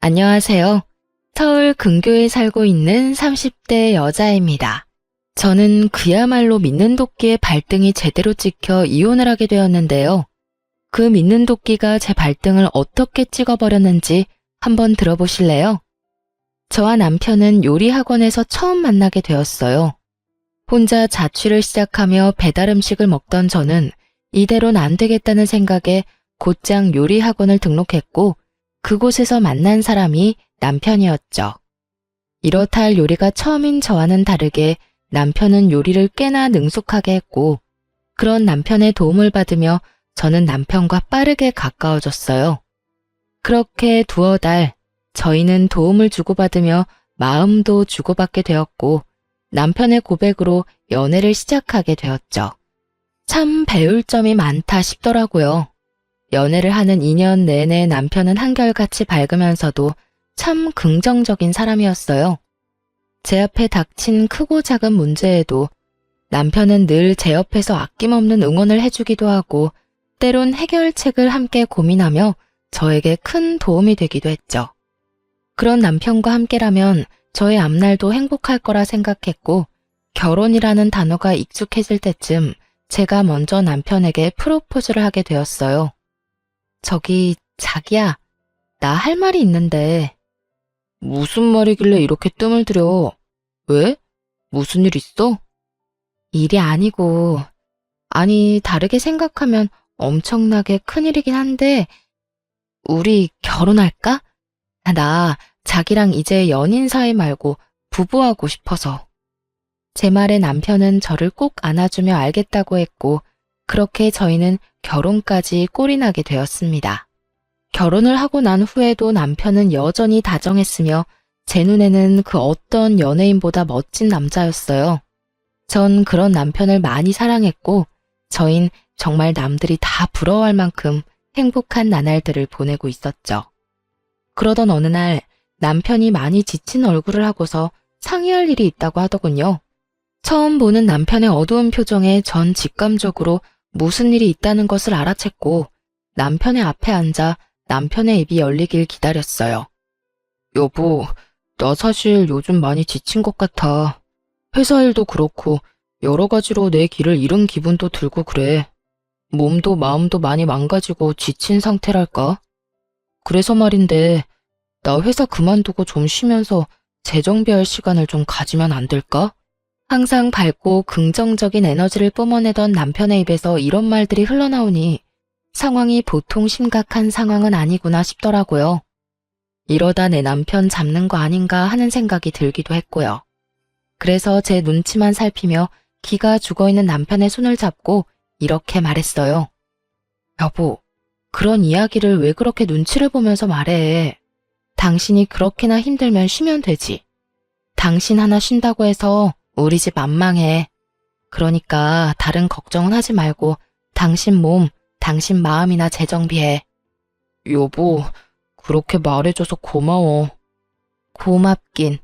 안녕하세요. 서울 근교에 살고 있는 30대 여자입니다. 저는 그야말로 믿는 도끼의 발등이 제대로 찍혀 이혼을 하게 되었는데요. 그 믿는 도끼가 제 발등을 어떻게 찍어버렸는지 한번 들어보실래요? 저와 남편은 요리 학원에서 처음 만나게 되었어요. 혼자 자취를 시작하며 배달 음식을 먹던 저는 이대로는 안 되겠다는 생각에 곧장 요리 학원을 등록했고 그곳에서 만난 사람이 남편이었죠. 이렇다 할 요리가 처음인 저와는 다르게 남편은 요리를 꽤나 능숙하게 했고 그런 남편의 도움을 받으며 저는 남편과 빠르게 가까워졌어요. 그렇게 두어 달 저희는 도움을 주고받으며 마음도 주고받게 되었고 남편의 고백으로 연애를 시작하게 되었죠. 참 배울 점이 많다 싶더라고요. 연애를 하는 2년 내내 남편은 한결같이 밝으면서도 참 긍정적인 사람이었어요. 제 앞에 닥친 크고 작은 문제에도 남편은 늘 제 옆에서 아낌없는 응원을 해주기도 하고 때론 해결책을 함께 고민하며 저에게 큰 도움이 되기도 했죠. 그런 남편과 함께라면 저의 앞날도 행복할 거라 생각했고 결혼이라는 단어가 익숙해질 때쯤 제가 먼저 남편에게 프로포즈를 하게 되었어요. 저기, 자기야, 나 할 말이 있는데. 무슨 말이길래 이렇게 뜸을 들여? 왜? 무슨 일 있어? 일이 아니고, 아니, 다르게 생각하면 엄청나게 큰일이긴 한데, 우리 결혼할까? 나 자기랑 이제 연인 사이 말고 부부하고 싶어서. 제 말에 남편은 저를 꼭 안아주며 알겠다고 했고, 그렇게 저희는 결혼까지 꼴이 나게 되었습니다. 결혼을 하고 난 후에도 남편은 여전히 다정했으며 제 눈에는 그 어떤 연예인보다 멋진 남자였어요. 전 그런 남편을 많이 사랑했고 저흰 정말 남들이 다 부러워할 만큼 행복한 나날들을 보내고 있었죠. 그러던 어느 날 남편이 많이 지친 얼굴을 하고서 상의할 일이 있다고 하더군요. 처음 보는 남편의 어두운 표정에 전 직감적으로 무슨 일이 있다는 것을 알아챘고 남편의 앞에 앉아 남편의 입이 열리길 기다렸어요. 여보, 나 사실 요즘 많이 지친 것 같아. 회사 일도 그렇고 여러 가지로 내 길을 잃은 기분도 들고 그래. 몸도 마음도 많이 망가지고 지친 상태랄까? 그래서 말인데 나 회사 그만두고 좀 쉬면서 재정비할 시간을 좀 가지면 안 될까? 항상 밝고 긍정적인 에너지를 뿜어내던 남편의 입에서 이런 말들이 흘러나오니 상황이 보통 심각한 상황은 아니구나 싶더라고요. 이러다 내 남편 잡는 거 아닌가 하는 생각이 들기도 했고요. 그래서 제 눈치만 살피며 기가 죽어있는 남편의 손을 잡고 이렇게 말했어요. 여보, 그런 이야기를 왜 그렇게 눈치를 보면서 말해. 당신이 그렇게나 힘들면 쉬면 되지. 당신 하나 쉰다고 해서 우리 집 안 망해. 그러니까 다른 걱정은 하지 말고 당신 몸, 당신 마음이나 재정비해. 여보, 그렇게 말해줘서 고마워. 고맙긴.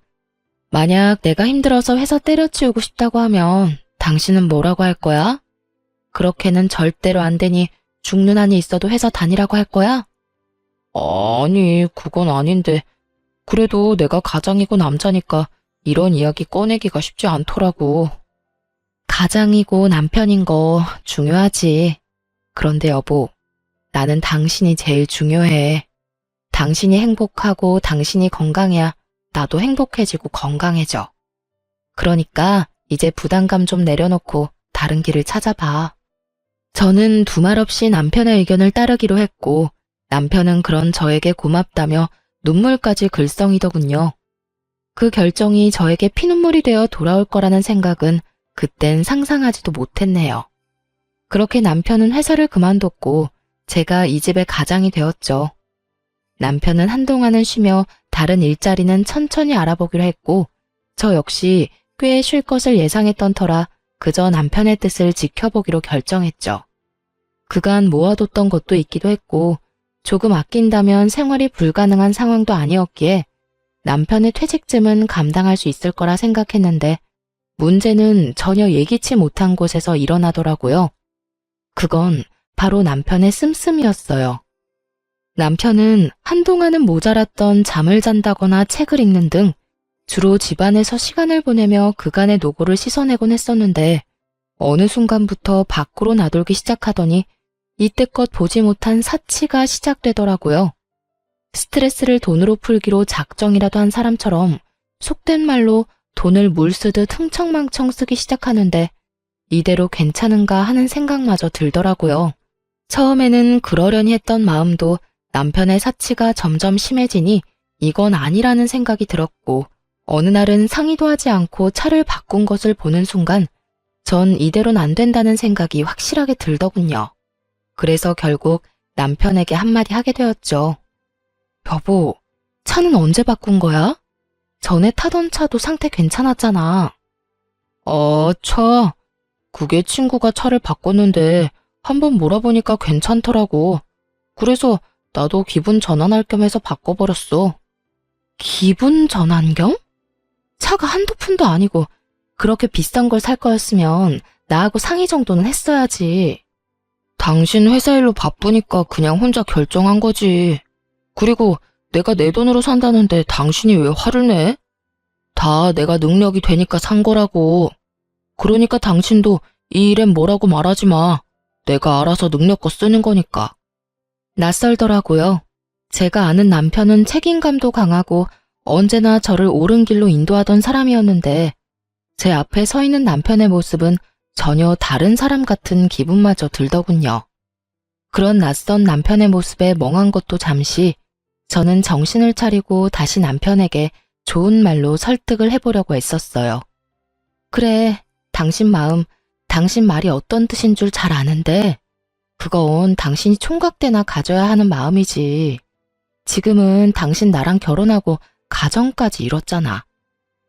만약 내가 힘들어서 회사 때려치우고 싶다고 하면 당신은 뭐라고 할 거야? 그렇게는 절대로 안 되니 죽는 한이 있어도 회사 다니라고 할 거야? 아니, 그건 아닌데. 그래도 내가 가장이고 남자니까 이런 이야기 꺼내기가 쉽지 않더라고. 가장이고 남편인 거 중요하지. 그런데 여보, 나는 당신이 제일 중요해. 당신이 행복하고 당신이 건강해야 나도 행복해지고 건강해져. 그러니까 이제 부담감 좀 내려놓고 다른 길을 찾아봐. 저는 두말 없이 남편의 의견을 따르기로 했고 남편은 그런 저에게 고맙다며 눈물까지 글썽이더군요. 그 결정이 저에게 피눈물이 되어 돌아올 거라는 생각은 그땐 상상하지도 못했네요. 그렇게 남편은 회사를 그만뒀고 제가 이 집의 가장이 되었죠. 남편은 한동안은 쉬며 다른 일자리는 천천히 알아보기로 했고 저 역시 꽤 쉴 것을 예상했던 터라 그저 남편의 뜻을 지켜보기로 결정했죠. 그간 모아뒀던 것도 있기도 했고 조금 아낀다면 생활이 불가능한 상황도 아니었기에 남편의 퇴직금은 감당할 수 있을 거라 생각했는데 문제는 전혀 예기치 못한 곳에서 일어나더라고요. 그건 바로 남편의 씀씀이었어요. 남편은 한동안은 모자랐던 잠을 잔다거나 책을 읽는 등 주로 집안에서 시간을 보내며 그간의 노고를 씻어내곤 했었는데 어느 순간부터 밖으로 나돌기 시작하더니 이때껏 보지 못한 사치가 시작되더라고요. 스트레스를 돈으로 풀기로 작정이라도 한 사람처럼 속된 말로 돈을 물 쓰듯 흥청망청 쓰기 시작하는데 이대로 괜찮은가 하는 생각마저 들더라고요. 처음에는 그러려니 했던 마음도 남편의 사치가 점점 심해지니 이건 아니라는 생각이 들었고 어느 날은 상의도 하지 않고 차를 바꾼 것을 보는 순간 전 이대로는 안 된다는 생각이 확실하게 들더군요. 그래서 결국 남편에게 한마디 하게 되었죠. 여보, 차는 언제 바꾼 거야? 전에 타던 차도 상태 괜찮았잖아. 그게 친구가 차를 바꿨는데 한번 몰아보니까 괜찮더라고. 그래서 나도 기분 전환할 겸 해서 바꿔버렸어. 기분 전환 겸? 차가 한두 푼도 아니고 그렇게 비싼 걸 살 거였으면 나하고 상의 정도는 했어야지. 당신 회사 일로 바쁘니까 그냥 혼자 결정한 거지. 그리고 내가 내 돈으로 산다는데 당신이 왜 화를 내? 다 내가 능력이 되니까 산 거라고. 그러니까 당신도 이 일엔 뭐라고 말하지 마. 내가 알아서 능력껏 쓰는 거니까. 낯설더라고요. 제가 아는 남편은 책임감도 강하고 언제나 저를 옳은 길로 인도하던 사람이었는데 제 앞에 서 있는 남편의 모습은 전혀 다른 사람 같은 기분마저 들더군요. 그런 낯선 남편의 모습에 멍한 것도 잠시 저는 정신을 차리고 다시 남편에게 좋은 말로 설득을 해보려고 애썼어요. 그래, 당신 마음, 당신 말이 어떤 뜻인 줄 잘 아는데 그건 당신이 총각대나 가져야 하는 마음이지. 지금은 당신 나랑 결혼하고 가정까지 이뤘잖아.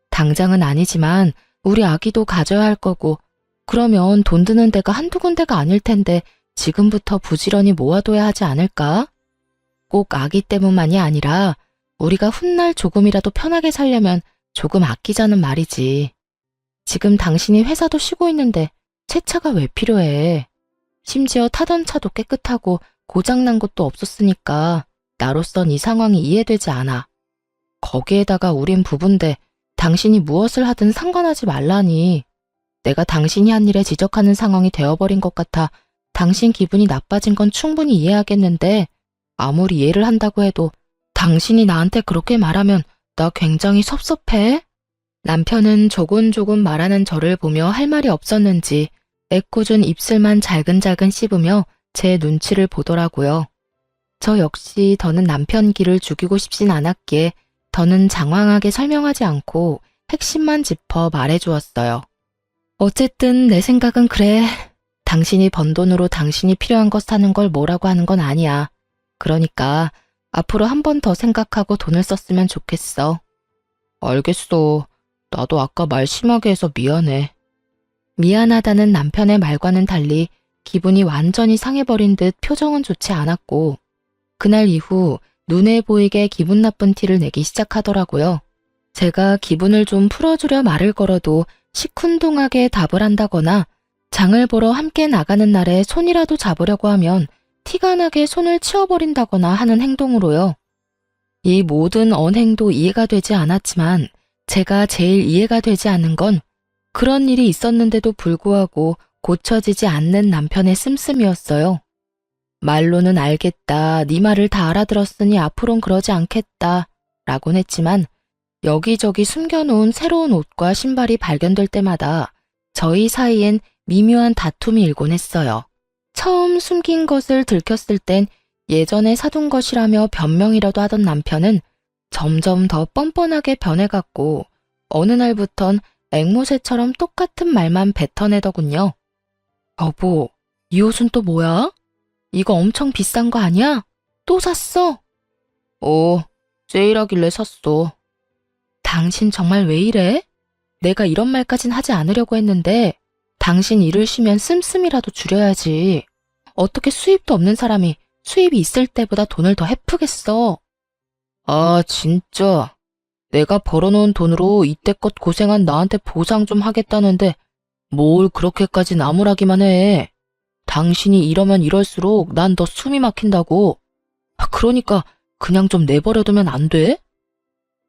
당장은 아니지만 우리 아기도 가져야 할 거고 그러면 돈 드는 데가 한두 군데가 아닐 텐데 지금부터 부지런히 모아둬야 하지 않을까? 꼭 아기 때문만이 아니라 우리가 훗날 조금이라도 편하게 살려면 조금 아끼자는 말이지. 지금 당신이 회사도 쉬고 있는데 새 차가 왜 필요해? 심지어 타던 차도 깨끗하고 고장난 것도 없었으니까 나로선 이 상황이 이해되지 않아. 거기에다가 우린 부부인데 당신이 무엇을 하든 상관하지 말라니. 내가 당신이 한 일에 지적하는 상황이 되어버린 것 같아 당신 기분이 나빠진 건 충분히 이해하겠는데 아무리 이해를 한다고 해도 당신이 나한테 그렇게 말하면 나 굉장히 섭섭해. 남편은 조곤조곤 말하는 저를 보며 할 말이 없었는지 애꿎은 입술만 잘근잘근 씹으며 제 눈치를 보더라고요. 저 역시 더는 남편 기를 죽이고 싶진 않았기에 더는 장황하게 설명하지 않고 핵심만 짚어 말해주었어요. 어쨌든 내 생각은 그래. 당신이 번 돈으로 당신이 필요한 것 사는 걸 뭐라고 하는 건 아니야. 그러니까 앞으로 한 번 더 생각하고 돈을 썼으면 좋겠어. 알겠어. 나도 아까 말 심하게 해서 미안해. 미안하다는 남편의 말과는 달리 기분이 완전히 상해버린 듯 표정은 좋지 않았고 그날 이후 눈에 보이게 기분 나쁜 티를 내기 시작하더라고요. 제가 기분을 좀 풀어주려 말을 걸어도 시큰둥하게 답을 한다거나 장을 보러 함께 나가는 날에 손이라도 잡으려고 하면 티가 나게 손을 치워버린다거나 하는 행동으로요. 이 모든 언행도 이해가 되지 않았지만 제가 제일 이해가 되지 않는 건 그런 일이 있었는데도 불구하고 고쳐지지 않는 남편의 씀씀이었어요. 말로는 알겠다, 네 말을 다 알아들었으니 앞으론 그러지 않겠다 라곤 했지만 여기저기 숨겨놓은 새로운 옷과 신발이 발견될 때마다 저희 사이엔 미묘한 다툼이 일곤 했어요. 처음 숨긴 것을 들켰을 땐 예전에 사둔 것이라며 변명이라도 하던 남편은 점점 더 뻔뻔하게 변해갔고 어느 날부턴 앵무새처럼 똑같은 말만 뱉어내더군요. 여보, 이 옷은 또 뭐야? 이거 엄청 비싼 거 아니야? 또 샀어? 세일하길래 샀어. 당신 정말 왜 이래? 내가 이런 말까진 하지 않으려고 했는데 당신 일을 쉬면 씀씀이라도 줄여야지. 어떻게 수입도 없는 사람이 수입이 있을 때보다 돈을 더 헤프겠어. 아, 진짜. 내가 벌어놓은 돈으로 이때껏 고생한 나한테 보상 좀 하겠다는데 뭘 그렇게까지 나무라기만 해. 당신이 이러면 이럴수록 난 더 숨이 막힌다고. 그러니까 그냥 좀 내버려두면 안 돼?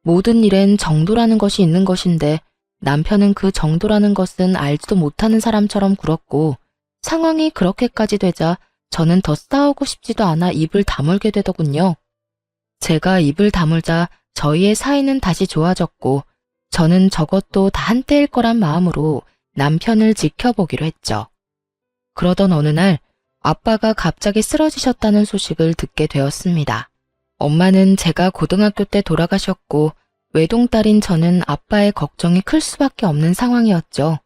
모든 일엔 정도라는 것이 있는 것인데 남편은 그 정도라는 것은 알지도 못하는 사람처럼 굴었고 상황이 그렇게까지 되자 저는 더 싸우고 싶지도 않아 입을 다물게 되더군요. 제가 입을 다물자 저희의 사이는 다시 좋아졌고 저는 저것도 다 한때일 거란 마음으로 남편을 지켜보기로 했죠. 그러던 어느 날 아빠가 갑자기 쓰러지셨다는 소식을 듣게 되었습니다. 엄마는 제가 고등학교 때 돌아가셨고 외동딸인 저는 아빠의 걱정이 클 수밖에 없는 상황이었죠.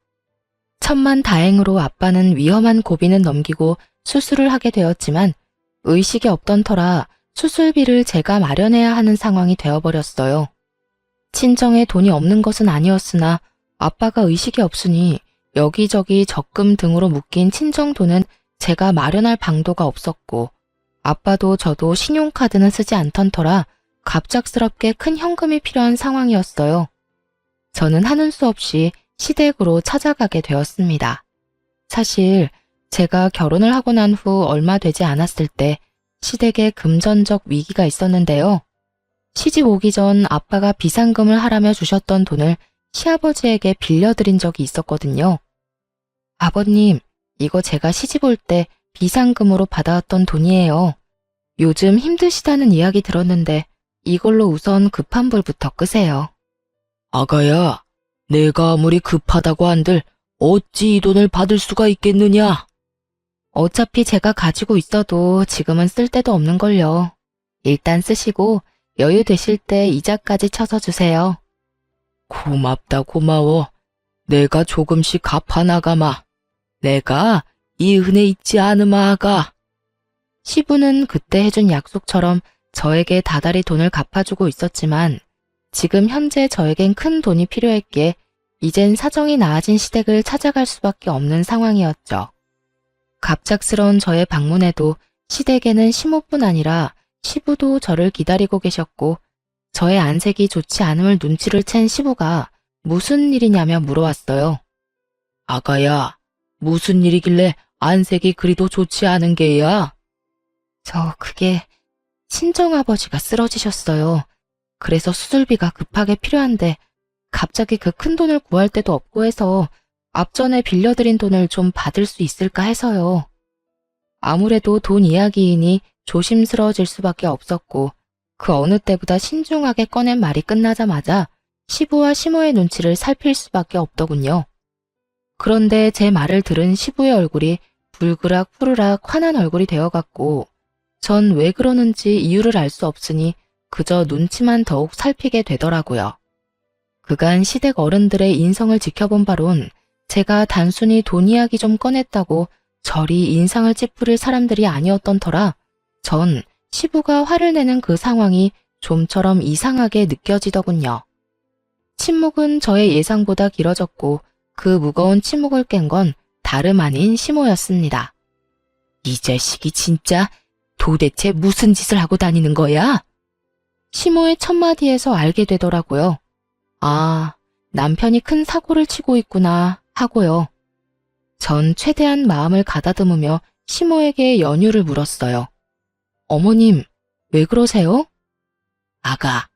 천만다행으로 아빠는 위험한 고비는 넘기고 수술을 하게 되었지만 의식이 없던 터라 수술비를 제가 마련해야 하는 상황이 되어버렸어요. 친정에 돈이 없는 것은 아니었으나 아빠가 의식이 없으니 여기저기 적금 등으로 묶인 친정 돈은 제가 마련할 방도가 없었고 아빠도 저도 신용카드는 쓰지 않던 터라 갑작스럽게 큰 현금이 필요한 상황이었어요. 저는 하는 수 없이 시댁으로 찾아가게 되었습니다. 사실 제가 결혼을 하고 난 후 얼마 되지 않았을 때 시댁에 금전적 위기가 있었는데요. 시집 오기 전 아빠가 비상금을 하라며 주셨던 돈을 시아버지에게 빌려드린 적이 있었거든요. 아버님, 이거 제가 시집 올 때 비상금으로 받아왔던 돈이에요. 요즘 힘드시다는 이야기 들었는데 이걸로 우선 급한 불부터 끄세요. 아가야, 내가 아무리 급하다고 한들 어찌 이 돈을 받을 수가 있겠느냐? 어차피 제가 가지고 있어도 지금은 쓸 데도 없는걸요. 일단 쓰시고 여유 되실 때 이자까지 쳐서 주세요. 고맙다 고마워. 내가 조금씩 갚아나가마. 내가 이 은혜 잊지 않으마 아가. 시부는 그때 해준 약속처럼 저에게 다달이 돈을 갚아주고 있었지만 지금 현재 저에겐 큰 돈이 필요했기에 이젠 사정이 나아진 시댁을 찾아갈 수밖에 없는 상황이었죠. 갑작스러운 저의 방문에도 시댁에는 시모뿐 아니라 시부도 저를 기다리고 계셨고 저의 안색이 좋지 않음을 눈치를 챈 시부가 무슨 일이냐며 물어왔어요. 아가야, 무슨 일이길래 안색이 그리도 좋지 않은 게야? 그게 친정아버지가 쓰러지셨어요. 그래서 수술비가 급하게 필요한데 갑자기 그 큰 돈을 구할 데도 없고 해서 앞전에 빌려드린 돈을 좀 받을 수 있을까 해서요. 아무래도 돈 이야기이니 조심스러워질 수밖에 없었고 그 어느 때보다 신중하게 꺼낸 말이 끝나자마자 시부와 시모의 눈치를 살필 수밖에 없더군요. 그런데 제 말을 들은 시부의 얼굴이 불그락 푸르락 환한 얼굴이 되어갔고 전 왜 그러는지 이유를 알 수 없으니 그저 눈치만 더욱 살피게 되더라고요. 그간 시댁 어른들의 인성을 지켜본 바론 제가 단순히 돈 이야기 좀 꺼냈다고 저리 인상을 찌푸릴 사람들이 아니었던 터라 전 시부가 화를 내는 그 상황이 좀처럼 이상하게 느껴지더군요. 침묵은 저의 예상보다 길어졌고 그 무거운 침묵을 깬 건 다름 아닌 시모였습니다. 이 자식이 진짜 도대체 무슨 짓을 하고 다니는 거야? 시모의 첫마디에서 알게 되더라고요. 아, 남편이 큰 사고를 치고 있구나 하고요. 전 최대한 마음을 가다듬으며 시모에게 연유를 물었어요. 어머님, 왜 그러세요? 아가,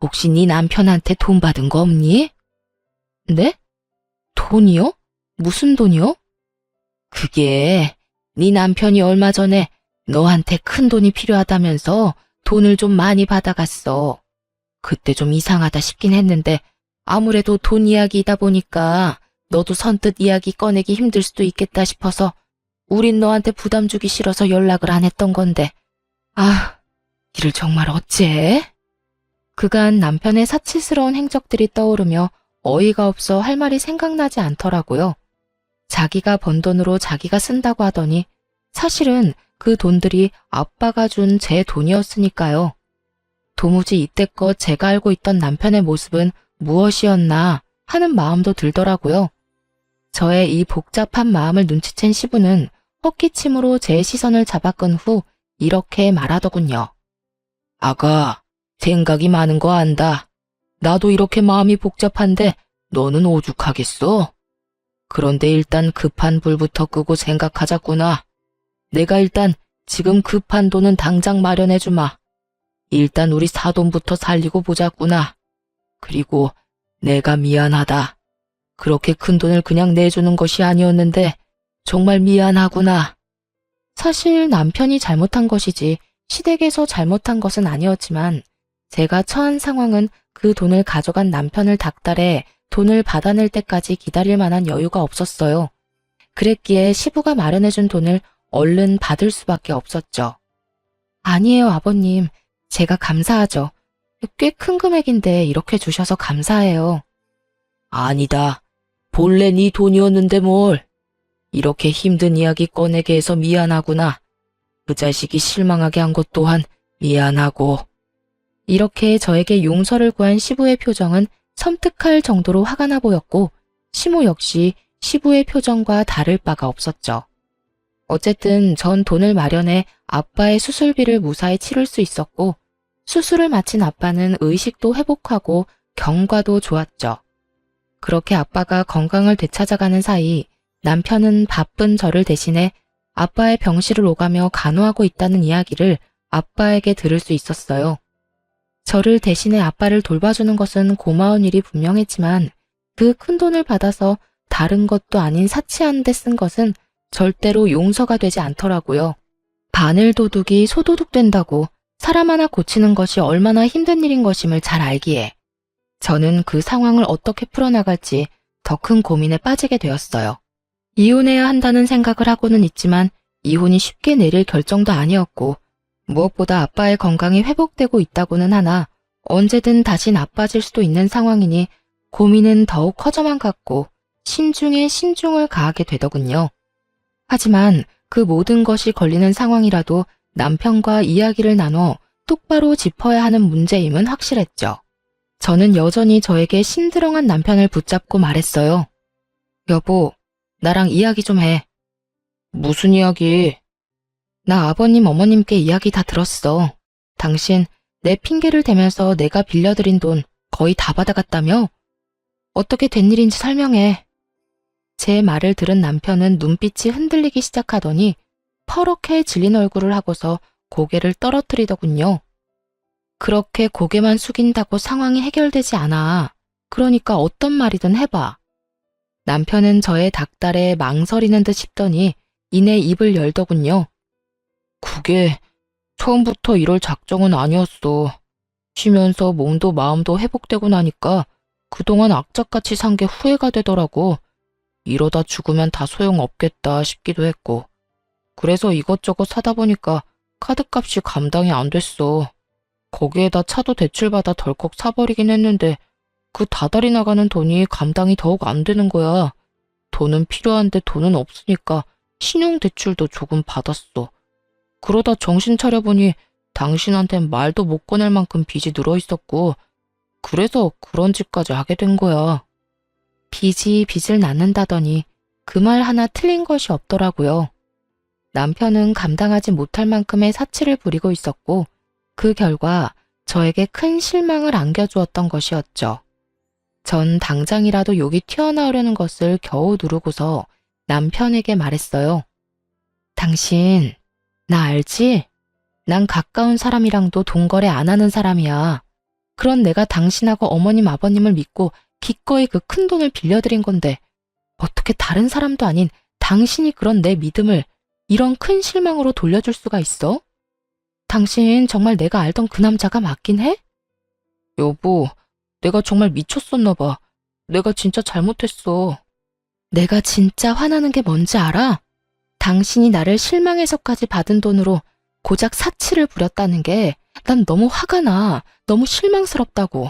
혹시 네 남편한테 돈 받은 거 없니? 네? 돈이요? 무슨 돈이요? 그게 네 남편이 얼마 전에 너한테 큰 돈이 필요하다면서 돈을 좀 많이 받아갔어. 그때 좀 이상하다 싶긴 했는데 아무래도 돈 이야기이다 보니까 너도 선뜻 이야기 꺼내기 힘들 수도 있겠다 싶어서 우린 너한테 부담 주기 싫어서 연락을 안 했던 건데 이를 정말 어째? 그간 남편의 사치스러운 행적들이 떠오르며 어이가 없어 할 말이 생각나지 않더라고요. 자기가 번 돈으로 자기가 쓴다고 하더니 사실은 그 돈들이 아빠가 준 제 돈이었으니까요. 도무지 이때껏 제가 알고 있던 남편의 모습은 무엇이었나 하는 마음도 들더라고요. 저의 이 복잡한 마음을 눈치챈 시부는 헛기침으로 제 시선을 잡아끈 후 이렇게 말하더군요. 아가, 생각이 많은 거 안다. 나도 이렇게 마음이 복잡한데 너는 오죽하겠어? 그런데 일단 급한 불부터 끄고 생각하자꾸나. 내가 일단 지금 급한 돈은 당장 마련해주마. 일단 우리 사돈부터 살리고 보자꾸나. 그리고 내가 미안하다. 그렇게 큰 돈을 그냥 내주는 것이 아니었는데 정말 미안하구나. 사실 남편이 잘못한 것이지 시댁에서 잘못한 것은 아니었지만 제가 처한 상황은 그 돈을 가져간 남편을 닥달해 돈을 받아낼 때까지 기다릴 만한 여유가 없었어요. 그랬기에 시부가 마련해준 돈을 얼른 받을 수밖에 없었죠. 아니에요, 아버님. 제가 감사하죠. 꽤 큰 금액인데 이렇게 주셔서 감사해요. 아니다. 본래 네 돈이었는데 뭘. 이렇게 힘든 이야기 꺼내게 해서 미안하구나. 그 자식이 실망하게 한 것 또한 미안하고. 이렇게 저에게 용서를 구한 시부의 표정은 섬뜩할 정도로 화가 나 보였고 시모 역시 시부의 표정과 다를 바가 없었죠. 어쨌든 전 돈을 마련해 아빠의 수술비를 무사히 치를 수 있었고 수술을 마친 아빠는 의식도 회복하고 경과도 좋았죠. 그렇게 아빠가 건강을 되찾아가는 사이 남편은 바쁜 저를 대신해 아빠의 병실을 오가며 간호하고 있다는 이야기를 아빠에게 들을 수 있었어요. 저를 대신해 아빠를 돌봐주는 것은 고마운 일이 분명했지만 그 큰 돈을 받아서 다른 것도 아닌 사치하는 데 쓴 것은 절대로 용서가 되지 않더라고요. 바늘도둑이 소도둑 된다고 사람 하나 고치는 것이 얼마나 힘든 일인 것임을 잘 알기에 저는 그 상황을 어떻게 풀어나갈지 더 큰 고민에 빠지게 되었어요. 이혼해야 한다는 생각을 하고는 있지만 이혼이 쉽게 내릴 결정도 아니었고 무엇보다 아빠의 건강이 회복되고 있다고는 하나 언제든 다시 나빠질 수도 있는 상황이니 고민은 더욱 커져만 갔고 신중에 신중을 가하게 되더군요. 하지만 그 모든 것이 걸리는 상황이라도 남편과 이야기를 나눠 똑바로 짚어야 하는 문제임은 확실했죠. 저는 여전히 저에게 신드렁한 남편을 붙잡고 말했어요. 여보, 나랑 이야기 좀 해. 무슨 이야기? 나 아버님 어머님께 이야기 다 들었어. 당신 내 핑계를 대면서 내가 빌려드린 돈 거의 다 받아갔다며? 어떻게 된 일인지 설명해. 제 말을 들은 남편은 눈빛이 흔들리기 시작하더니 퍼렇게 질린 얼굴을 하고서 고개를 떨어뜨리더군요. 그렇게 고개만 숙인다고 상황이 해결되지 않아. 그러니까 어떤 말이든 해봐. 남편은 저의 닥달에 망설이는 듯 싶더니 이내 입을 열더군요. 그게 처음부터 이럴 작정은 아니었어. 쉬면서 몸도 마음도 회복되고 나니까 그동안 악착같이 산 게 후회가 되더라고. 이러다 죽으면 다 소용없겠다 싶기도 했고. 그래서 이것저것 사다 보니까 카드값이 감당이 안 됐어. 거기에다 차도 대출받아 덜컥 사버리긴 했는데 그 다달이 나가는 돈이 감당이 더욱 안 되는 거야. 돈은 필요한데 돈은 없으니까 신용대출도 조금 받았어. 그러다 정신 차려보니 당신한텐 말도 못 꺼낼 만큼 빚이 늘어있었고 그래서 그런 짓까지 하게 된 거야. 빚이 빚을 낳는다더니 그 말 하나 틀린 것이 없더라고요. 남편은 감당하지 못할 만큼의 사치를 부리고 있었고 그 결과 저에게 큰 실망을 안겨주었던 것이었죠. 전 당장이라도 욕이 튀어나오려는 것을 겨우 누르고서 남편에게 말했어요. 당신, 나 알지? 난 가까운 사람이랑도 돈 거래 안 하는 사람이야. 그런 내가 당신하고 어머님 아버님을 믿고 기꺼이 그 큰 돈을 빌려드린 건데 어떻게 다른 사람도 아닌 당신이 그런 내 믿음을 이런 큰 실망으로 돌려줄 수가 있어? 당신 정말 내가 알던 그 남자가 맞긴 해? 여보, 내가 정말 미쳤었나 봐. 내가 진짜 잘못했어. 내가 진짜 화나는 게 뭔지 알아? 당신이 나를 실망해서까지 받은 돈으로 고작 사치를 부렸다는 게 난 너무 화가 나. 너무 실망스럽다고.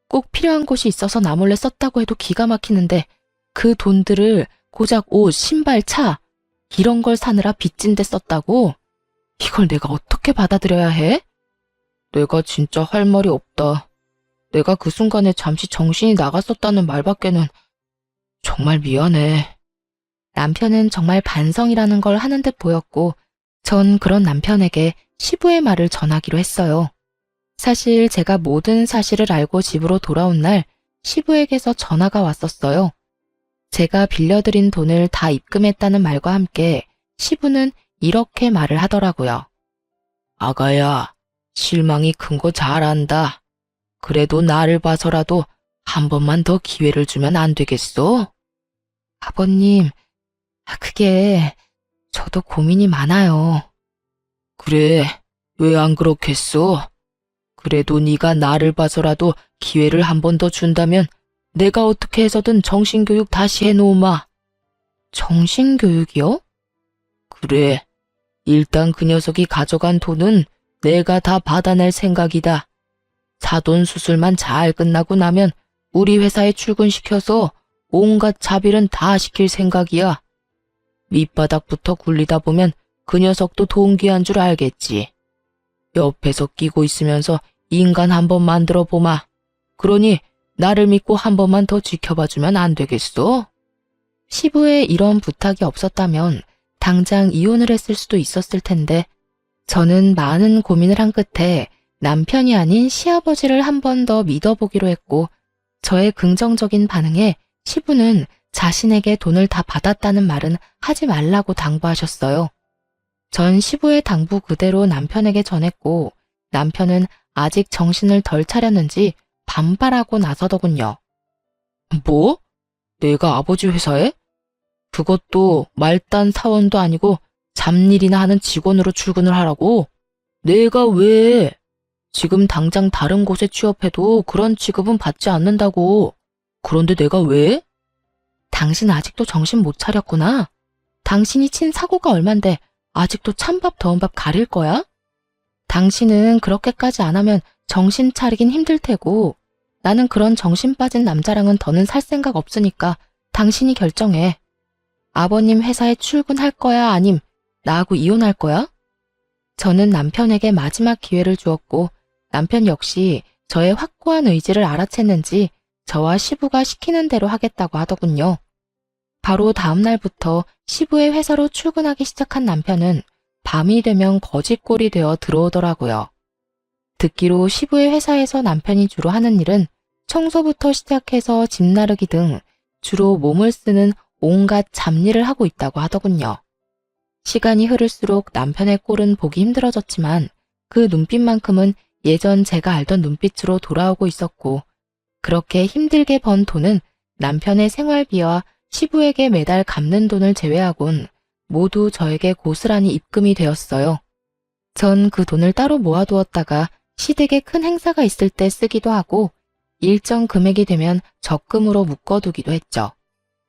꼭 필요한 곳이 있어서 나 몰래 썼다고 해도 기가 막히는데 그 돈들을 고작 옷, 신발, 차 이런 걸 사느라 빚진 데 썼다고? 이걸 내가 어떻게 받아들여야 해? 내가 진짜 할 말이 없다. 내가 그 순간에 잠시 정신이 나갔었다는 말밖에는 정말 미안해. 남편은 정말 반성이라는 걸 하는 듯 보였고 전 그런 남편에게 시부의 말을 전하기로 했어요. 사실 제가 모든 사실을 알고 집으로 돌아온 날 시부에게서 전화가 왔었어요. 제가 빌려드린 돈을 다 입금했다는 말과 함께 시부는 이렇게 말을 하더라고요. 아가야, 실망이 큰 거 잘 안다. 그래도 나를 봐서라도 한 번만 더 기회를 주면 안 되겠어? 아버님, 그게 저도 고민이 많아요. 그래, 왜 안 그렇겠어? 그래도 네가 나를 봐서라도 기회를 한 번 더 준다면 내가 어떻게 해서든 정신교육 다시 해놓으마. 정신교육이요? 그래, 일단 그 녀석이 가져간 돈은 내가 다 받아낼 생각이다. 사돈 수술만 잘 끝나고 나면 우리 회사에 출근시켜서 온갖 자비는 다 시킬 생각이야. 밑바닥부터 굴리다 보면 그 녀석도 동기한 줄 알겠지. 옆에서 끼고 있으면서 인간 한번 만들어 보마. 그러니 나를 믿고 한 번만 더 지켜봐주면 안 되겠어? 시부에 이런 부탁이 없었다면 당장 이혼을 했을 수도 있었을 텐데 저는 많은 고민을 한 끝에 남편이 아닌 시아버지를 한 번 더 믿어보기로 했고 저의 긍정적인 반응에 시부는 자신에게 돈을 다 받았다는 말은 하지 말라고 당부하셨어요. 전 시부의 당부 그대로 남편에게 전했고 남편은 아직 정신을 덜 차렸는지 반발하고 나서더군요. 뭐? 내가 아버지 회사에? 그것도 말단 사원도 아니고 잡일이나 하는 직원으로 출근을 하라고? 내가 왜? 지금 당장 다른 곳에 취업해도 그런 취급은 받지 않는다고. 그런데 내가 왜? 당신 아직도 정신 못 차렸구나. 당신이 친 사고가 얼만데 아직도 찬밥 더운 밥 가릴 거야? 당신은 그렇게까지 안 하면 정신 차리긴 힘들 테고 나는 그런 정신 빠진 남자랑은 더는 살 생각 없으니까 당신이 결정해. 아버님 회사에 출근할 거야 아님 나하고 이혼할 거야? 저는 남편에게 마지막 기회를 주었고 남편 역시 저의 확고한 의지를 알아챘는지 저와 시부가 시키는 대로 하겠다고 하더군요. 바로 다음 날부터 시부의 회사로 출근하기 시작한 남편은 밤이 되면 거지꼴이 되어 들어오더라고요. 듣기로 시부의 회사에서 남편이 주로 하는 일은 청소부터 시작해서 짐 나르기 등 주로 몸을 쓰는 온갖 잡일을 하고 있다고 하더군요. 시간이 흐를수록 남편의 꼴은 보기 힘들어졌지만 그 눈빛만큼은 예전 제가 알던 눈빛으로 돌아오고 있었고 그렇게 힘들게 번 돈은 남편의 생활비와 시부에게 매달 갚는 돈을 제외하곤 모두 저에게 고스란히 입금이 되었어요. 전 그 돈을 따로 모아두었다가 시댁에 큰 행사가 있을 때 쓰기도 하고 일정 금액이 되면 적금으로 묶어두기도 했죠.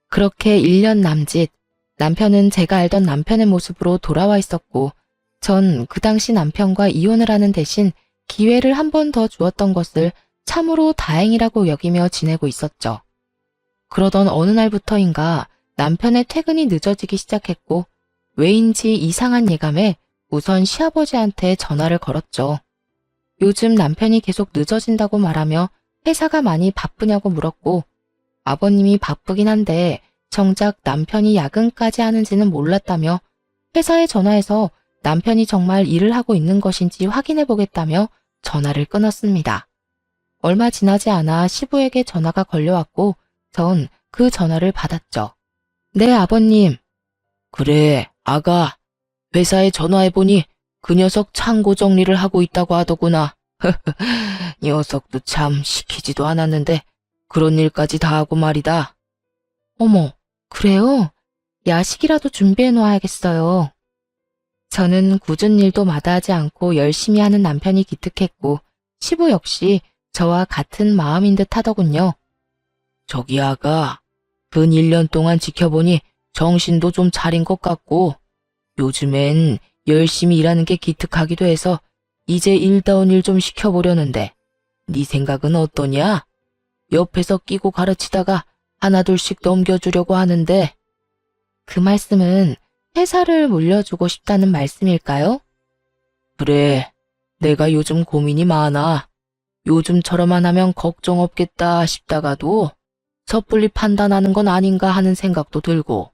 그렇게 1년 남짓 남편은 제가 알던 남편의 모습으로 돌아와 있었고 전 그 당시 남편과 이혼을 하는 대신 기회를 한 번 더 주었던 것을 참으로 다행이라고 여기며 지내고 있었죠. 그러던 어느 날부터인가 남편의 퇴근이 늦어지기 시작했고 왜인지 이상한 예감에 우선 시아버지한테 전화를 걸었죠. 요즘 남편이 계속 늦어진다고 말하며 회사가 많이 바쁘냐고 물었고 아버님이 바쁘긴 한데 정작 남편이 야근까지 하는지는 몰랐다며 회사에 전화해서 남편이 정말 일을 하고 있는 것인지 확인해 보겠다며 전화를 끊었습니다. 얼마 지나지 않아 시부에게 전화가 걸려왔고 전 그 전화를 받았죠. 네, 아버님. 그래, 아가. 회사에 전화해보니 그 녀석 창고 정리를 하고 있다고 하더구나. 녀석도 참 시키지도 않았는데 그런 일까지 다 하고 말이다. 어머, 그래요? 야식이라도 준비해 놓아야겠어요. 저는 굳은 일도 마다하지 않고 열심히 하는 남편이 기특했고 시부 역시 저와 같은 마음인 듯 하더군요. 저기 아가, 근 1년 동안 지켜보니 정신도 좀 차린 것 같고 요즘엔 열심히 일하는 게 기특하기도 해서 이제 일다운 일 좀 시켜보려는데 네 생각은 어떠냐? 옆에서 끼고 가르치다가 하나둘씩 넘겨주려고 하는데 그 말씀은 회사를 물려주고 싶다는 말씀일까요? 그래, 내가 요즘 고민이 많아. 요즘처럼만 하면 걱정 없겠다 싶다가도 섣불리 판단하는 건 아닌가 하는 생각도 들고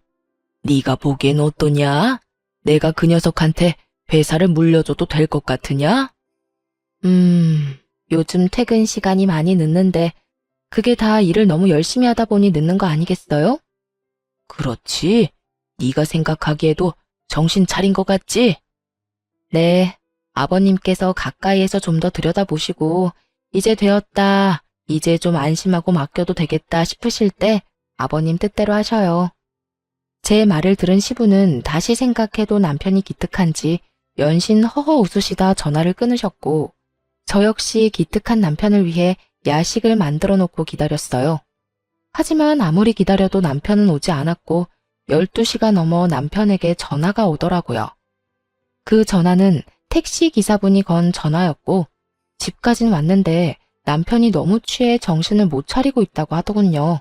네가 보기엔 어떠냐? 내가 그 녀석한테 회사를 물려줘도 될 것 같으냐? 요즘 퇴근 시간이 많이 늦는데 그게 다 일을 너무 열심히 하다 보니 늦는 거 아니겠어요? 그렇지. 네가 생각하기에도 정신 차린 것 같지? 네, 아버님께서 가까이에서 좀 더 들여다보시고 이제 되었다, 이제 좀 안심하고 맡겨도 되겠다 싶으실 때 아버님 뜻대로 하셔요. 제 말을 들은 시부는 다시 생각해도 남편이 기특한지 연신 허허 웃으시다 전화를 끊으셨고 저 역시 기특한 남편을 위해 야식을 만들어 놓고 기다렸어요. 하지만 아무리 기다려도 남편은 오지 않았고 12시가 넘어 남편에게 전화가 오더라고요. 그 전화는 택시 기사분이 건 전화였고 집까진 왔는데 남편이 너무 취해 정신을 못 차리고 있다고 하더군요.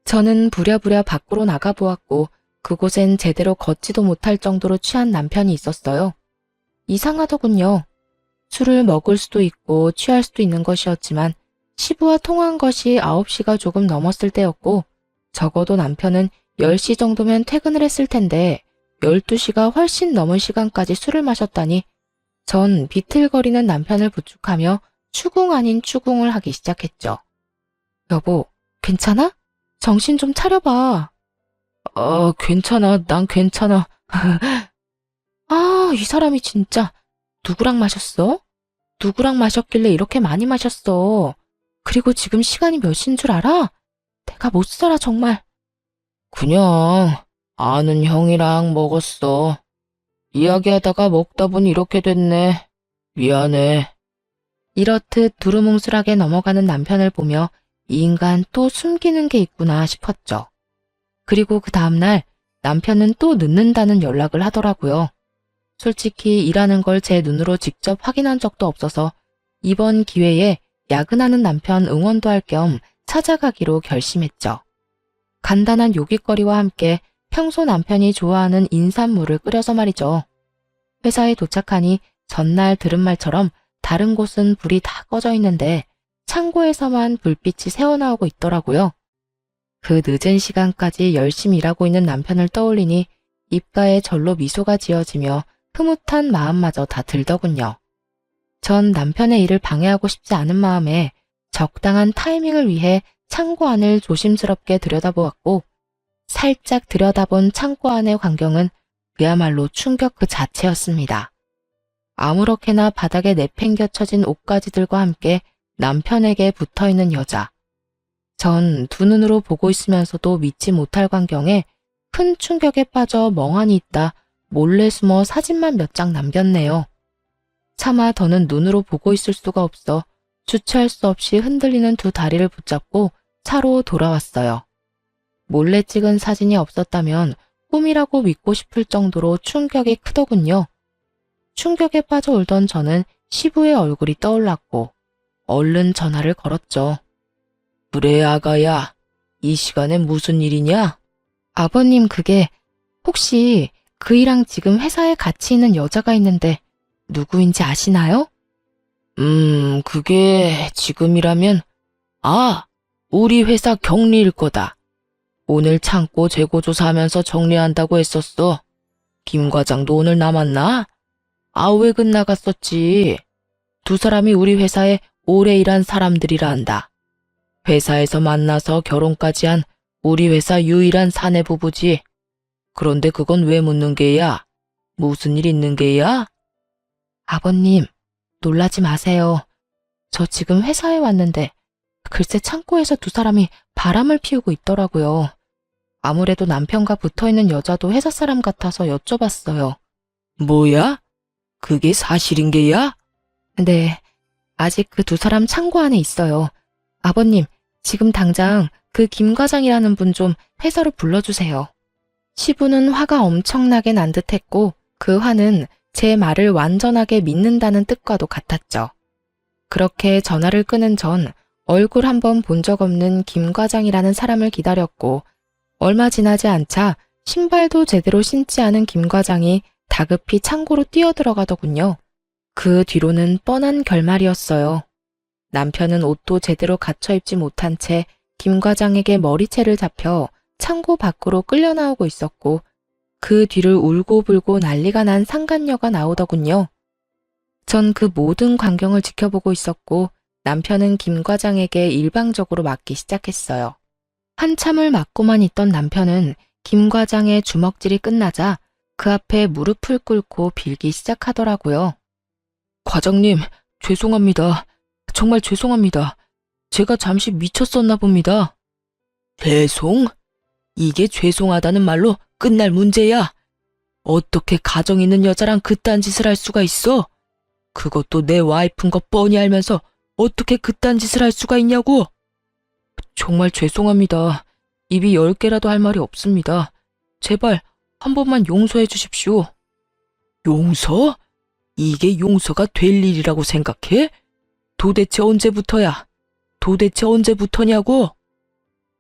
저는 부랴부랴 밖으로 나가보았고 그곳엔 제대로 걷지도 못할 정도로 취한 남편이 있었어요. 이상하더군요. 술을 먹을 수도 있고 취할 수도 있는 것이었지만 시부와 통화한 것이 9시가 조금 넘었을 때였고 적어도 남편은 10시 정도면 퇴근을 했을 텐데 12시가 훨씬 넘은 시간까지 술을 마셨다니 전 비틀거리는 남편을 부축하며 추궁 아닌 추궁을 하기 시작했죠. 여보, 괜찮아? 정신 좀 차려봐. 괜찮아. 난 괜찮아. 아, 이 사람이 진짜 누구랑 마셨어? 누구랑 마셨길래 이렇게 많이 마셨어? 그리고 지금 시간이 몇 시인 줄 알아? 내가 못 살아 정말. 그냥 아는 형이랑 먹었어. 이야기하다가 먹다 보니 이렇게 됐네. 미안해. 이렇듯 두루뭉술하게 넘어가는 남편을 보며 이 인간 또 숨기는 게 있구나 싶었죠. 그리고 그 다음날 남편은 또 늦는다는 연락을 하더라고요. 솔직히 일하는 걸 제 눈으로 직접 확인한 적도 없어서 이번 기회에 야근하는 남편 응원도 할 겸 찾아가기로 결심했죠. 간단한 요깃거리와 함께 평소 남편이 좋아하는 인삼물을 끓여서 말이죠. 회사에 도착하니 전날 들은 말처럼 다른 곳은 불이 다 꺼져 있는데 창고에서만 불빛이 새어나오고 있더라고요. 그 늦은 시간까지 열심히 일하고 있는 남편을 떠올리니 입가에 절로 미소가 지어지며 흐뭇한 마음마저 다 들더군요. 전 남편의 일을 방해하고 싶지 않은 마음에 적당한 타이밍을 위해 창고 안을 조심스럽게 들여다보았고 살짝 들여다본 창고 안의 광경은 그야말로 충격 그 자체였습니다. 아무렇게나 바닥에 내팽겨쳐진 옷가지들과 함께 남편에게 붙어있는 여자. 전 두 눈으로 보고 있으면서도 믿지 못할 광경에 큰 충격에 빠져 멍하니 있다 몰래 숨어 사진만 몇 장 남겼네요. 차마 더는 눈으로 보고 있을 수가 없어 주체할 수 없이 흔들리는 두 다리를 붙잡고 차로 돌아왔어요. 몰래 찍은 사진이 없었다면 꿈이라고 믿고 싶을 정도로 충격이 크더군요. 충격에 빠져 울던 저는 시부의 얼굴이 떠올랐고 얼른 전화를 걸었죠. 그래 아가야, 이 시간에 무슨 일이냐? 아버님 그게 혹시 그이랑 지금 회사에 같이 있는 여자가 있는데 누구인지 아시나요? 그게 지금이라면 우리 회사 경리일 거다. 오늘 창고 재고조사하면서 정리한다고 했었어. 김 과장도 오늘 남았나? 외근 나갔었지. 두 사람이 우리 회사에 오래 일한 사람들이라 한다. 회사에서 만나서 결혼까지 한 우리 회사 유일한 사내 부부지. 그런데 그건 왜 묻는 게야? 무슨 일 있는 게야? 아버님, 놀라지 마세요. 저 지금 회사에 왔는데 글쎄 창고에서 두 사람이 바람을 피우고 있더라고요. 아무래도 남편과 붙어있는 여자도 회사 사람 같아서 여쭤봤어요. 뭐야? 그게 사실인 게야? 네, 아직 그 두 사람 창고 안에 있어요. 아버님, 지금 당장 그 김 과장이라는 분 좀 회사로 불러주세요. 시부는 화가 엄청나게 난 듯했고 그 화는 제 말을 완전하게 믿는다는 뜻과도 같았죠. 그렇게 전화를 끊은 전 얼굴 한번 본 적 없는 김 과장이라는 사람을 기다렸고 얼마 지나지 않자 신발도 제대로 신지 않은 김 과장이 다급히 창고로 뛰어들어가더군요. 그 뒤로는 뻔한 결말이었어요. 남편은 옷도 제대로 갖춰 입지 못한 채 김 과장에게 머리채를 잡혀 창고 밖으로 끌려 나오고 있었고 그 뒤를 울고불고 난리가 난 상간녀가 나오더군요. 전 그 모든 광경을 지켜보고 있었고 남편은 김 과장에게 일방적으로 맞기 시작했어요. 한참을 맞고만 있던 남편은 김 과장의 주먹질이 끝나자 그 앞에 무릎을 꿇고 빌기 시작하더라고요. 과장님, 죄송합니다. 정말 죄송합니다. 제가 잠시 미쳤었나 봅니다. 죄송? 이게 죄송하다는 말로 끝날 문제야. 어떻게 가정 있는 여자랑 그딴 짓을 할 수가 있어? 그것도 내 와이프인 거 뻔히 알면서 어떻게 그딴 짓을 할 수가 있냐고? 정말 죄송합니다. 입이 10개라도 할 말이 없습니다. 제발 한 번만 용서해 주십시오. 용서? 이게 용서가 될 일이라고 생각해? 도대체 언제부터야? 도대체 언제부터냐고?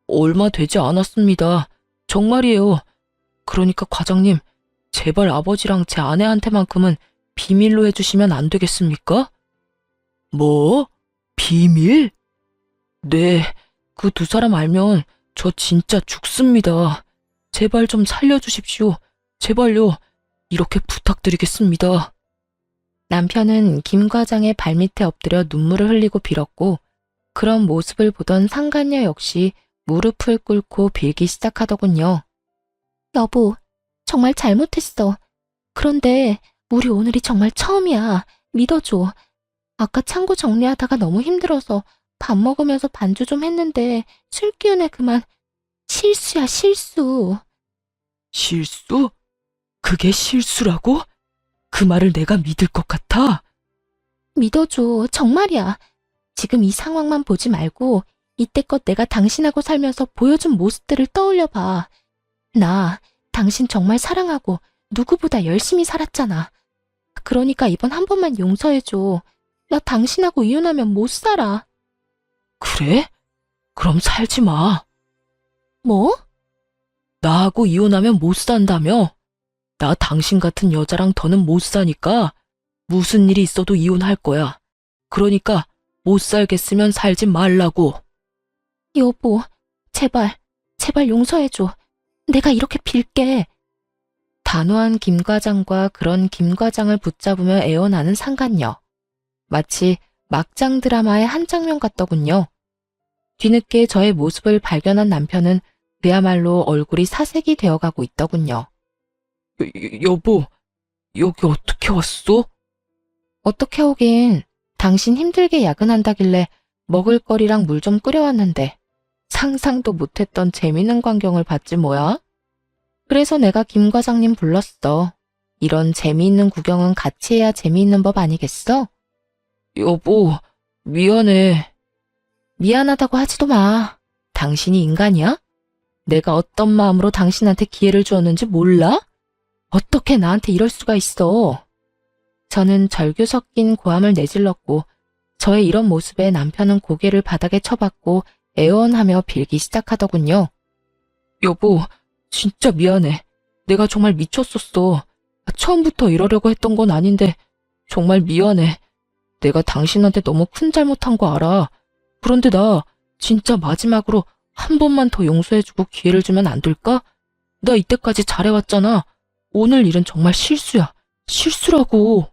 얼마 되지 않았습니다. 정말이에요. 그러니까 과장님, 제발 아버지랑 제 아내한테만큼은 비밀로 해주시면 안 되겠습니까? 뭐? 비밀? 네, 그 두 사람 알면 저 진짜 죽습니다. 제발 좀 살려주십시오. 제발요. 이렇게 부탁드리겠습니다. 남편은 김 과장의 발밑에 엎드려 눈물을 흘리고 빌었고, 그런 모습을 보던 상간녀 역시 무릎을 꿇고 빌기 시작하더군요. 여보, 정말 잘못했어. 그런데 우리 오늘이 정말 처음이야. 믿어줘. 아까 창고 정리하다가 너무 힘들어서 밥 먹으면서 반주 좀 했는데 술 기운에 그만. 실수야, 실수. 실수? 그게 실수라고? 그 말을 내가 믿을 것 같아? 믿어줘. 정말이야. 지금 이 상황만 보지 말고 이때껏 내가 당신하고 살면서 보여준 모습들을 떠올려봐. 나 당신 정말 사랑하고 누구보다 열심히 살았잖아. 그러니까 이번 한 번만 용서해줘. 나 당신하고 이혼하면 못 살아. 그래? 그럼 살지 마. 뭐? 나하고 이혼하면 못 산다며? 나 당신 같은 여자랑 더는 못 사니까 무슨 일이 있어도 이혼할 거야. 그러니까 못 살겠으면 살지 말라고. 여보, 제발, 제발 용서해줘. 내가 이렇게 빌게. 단호한 김 과장과 그런 김 과장을 붙잡으며 애원하는 상간녀. 마치 막장 드라마의 한 장면 같더군요. 뒤늦게 저의 모습을 발견한 남편은 그야말로 얼굴이 사색이 되어가고 있더군요. 여보, 여기 어떻게 왔어? 어떻게 오긴. 당신 힘들게 야근한다길래 먹을거리랑 물 좀 끓여왔는데 상상도 못했던 재미있는 광경을 봤지 뭐야? 그래서 내가 김 과장님 불렀어. 이런 재미있는 구경은 같이 해야 재미있는 법 아니겠어? 여보, 미안해. 미안하다고 하지도 마. 당신이 인간이야? 내가 어떤 마음으로 당신한테 기회를 주었는지 몰라? 어떻게 나한테 이럴 수가 있어? 저는 절규 섞인 고함을 내질렀고 저의 이런 모습에 남편은 고개를 바닥에 쳐박고 애원하며 빌기 시작하더군요. 여보, 진짜 미안해. 내가 정말 미쳤었어. 처음부터 이러려고 했던 건 아닌데 정말 미안해. 내가 당신한테 너무 큰 잘못한 거 알아. 그런데 나 진짜 마지막으로 한 번만 더 용서해주고 기회를 주면 안 될까? 나 이때까지 잘해왔잖아. 오늘 일은 정말 실수야. 실수라고.